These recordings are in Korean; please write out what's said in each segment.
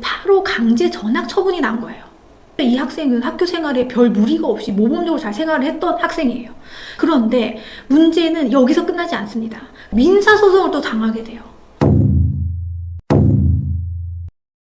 바로 강제 전학 처분이 난 거예요. 이 학생은 학교 생활에 별 무리가 없이 모범적으로 잘 생활을 했던 학생이에요. 그런데 문제는 여기서 끝나지 않습니다. 민사소송을 또 당하게 돼요.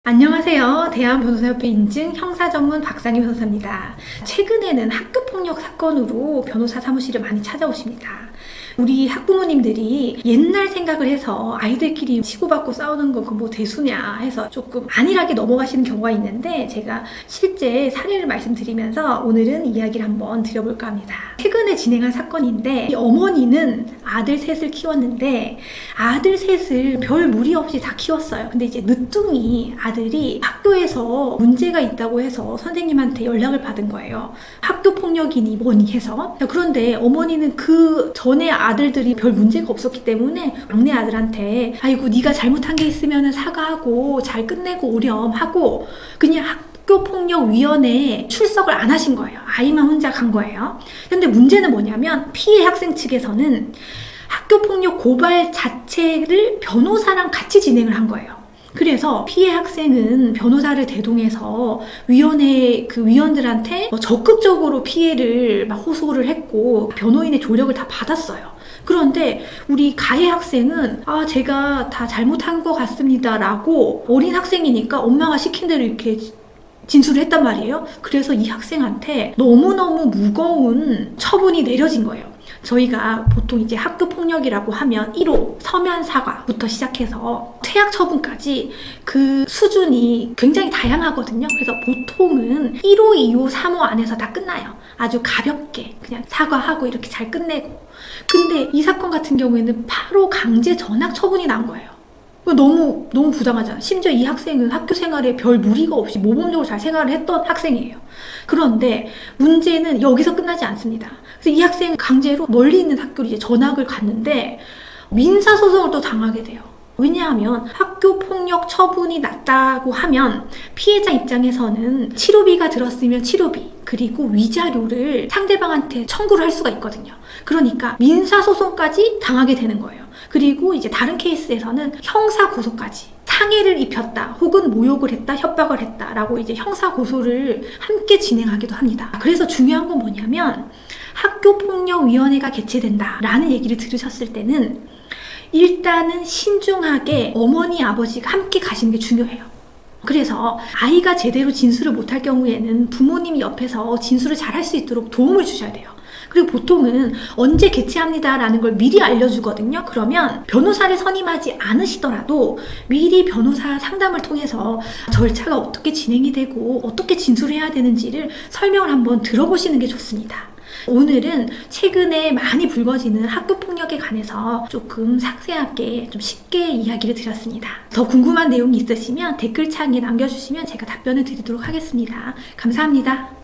안녕하세요. 대한변호사협회 인증 형사전문 박상희 변호사입니다. 최근에는 학교폭력 사건으로 변호사 사무실을 많이 찾아오십니다. 우리 학부모님들이 옛날 생각을 해서 아이들끼리 치고받고 싸우는 거 그 뭐 대수냐 해서 조금 안일하게 넘어가시는 경우가 있는데, 제가 실제 사례를 말씀드리면서 오늘은 이야기를 한번 드려볼까 합니다. 최근에 진행한 사건인데, 이 어머니는 아들 셋을 키웠는데 아들 셋을 별 무리 없이 다 키웠어요. 근데 이제 늦둥이 아들이 학교에서 문제가 있다고 해서 선생님한테 연락을 받은 거예요. 학교 폭력이니 뭐니 해서. 그런데 어머니는 그 전에 아들들이 별 문제가 없었기 때문에 막내 아들한테 아이고 네가 잘못한 게 있으면 사과하고 잘 끝내고 오렴 하고 그냥 학교폭력위원회에 출석을 안 하신 거예요. 아이만 혼자 간 거예요. 근데 문제는 뭐냐면 피해 학생 측에서는 학교폭력 고발 자체를 변호사랑 같이 진행을 한 거예요. 그래서 피해 학생은 변호사를 대동해서 위원회 그 위원들한테 적극적으로 피해를 막 호소를 했고 변호인의 조력을 다 받았어요. 그런데 우리 가해 학생은 제가 다 잘못한 것 같습니다 라고, 어린 학생이니까 엄마가 시킨 대로 이렇게 진술을 했단 말이에요. 그래서 이 학생한테 너무너무 무거운 처분이 내려진 거예요. 저희가 보통 이제 학교폭력이라고 하면 1호 서면 사과부터 시작해서 퇴학 처분까지 그 수준이 굉장히 다양하거든요. 그래서 보통은 1호, 2호, 3호 안에서 다 끝나요. 아주 가볍게 그냥 사과하고 이렇게 잘 끝내고. 근데 이 사건 같은 경우에는 바로 강제 전학 처분이 난 거예요. 너무 부당하잖아. 심지어 이 학생은 학교 생활에 별 무리가 없이 모범적으로 잘 생활을 했던 학생이에요. 그런데 문제는 여기서 끝나지 않습니다. 그래서 이 학생은 강제로 멀리 있는 학교로 이제 전학을 갔는데 민사소송을 또 당하게 돼요. 왜냐하면 학교폭력 처분이 났다고 하면 피해자 입장에서는 치료비가 들었으면 치료비, 그리고 위자료를 상대방한테 청구를 할 수가 있거든요. 그러니까 민사소송까지 당하게 되는 거예요. 그리고 이제 다른 케이스에서는 형사고소까지, 상해를 입혔다 혹은 모욕을 했다, 협박을 했다 라고 이제 형사고소를 함께 진행하기도 합니다. 그래서 중요한 건 뭐냐면 학교폭력위원회가 개최된다 라는 얘기를 들으셨을 때는 일단은 신중하게 어머니, 아버지가 함께 가시는 게 중요해요. 그래서 아이가 제대로 진술을 못할 경우에는 부모님이 옆에서 진술을 잘 할 수 있도록 도움을 주셔야 돼요. 그리고 보통은 언제 개최합니다 라는 걸 미리 알려주거든요. 그러면 변호사를 선임하지 않으시더라도 미리 변호사 상담을 통해서 절차가 어떻게 진행이 되고 어떻게 진술해야 되는지를 설명을 한번 들어보시는 게 좋습니다. 오늘은 최근에 많이 불거지는 학교폭력에 관해서 조금 상세하게 좀 쉽게 이야기를 드렸습니다. 더 궁금한 내용이 있으시면 댓글창에 남겨주시면 제가 답변을 드리도록 하겠습니다. 감사합니다.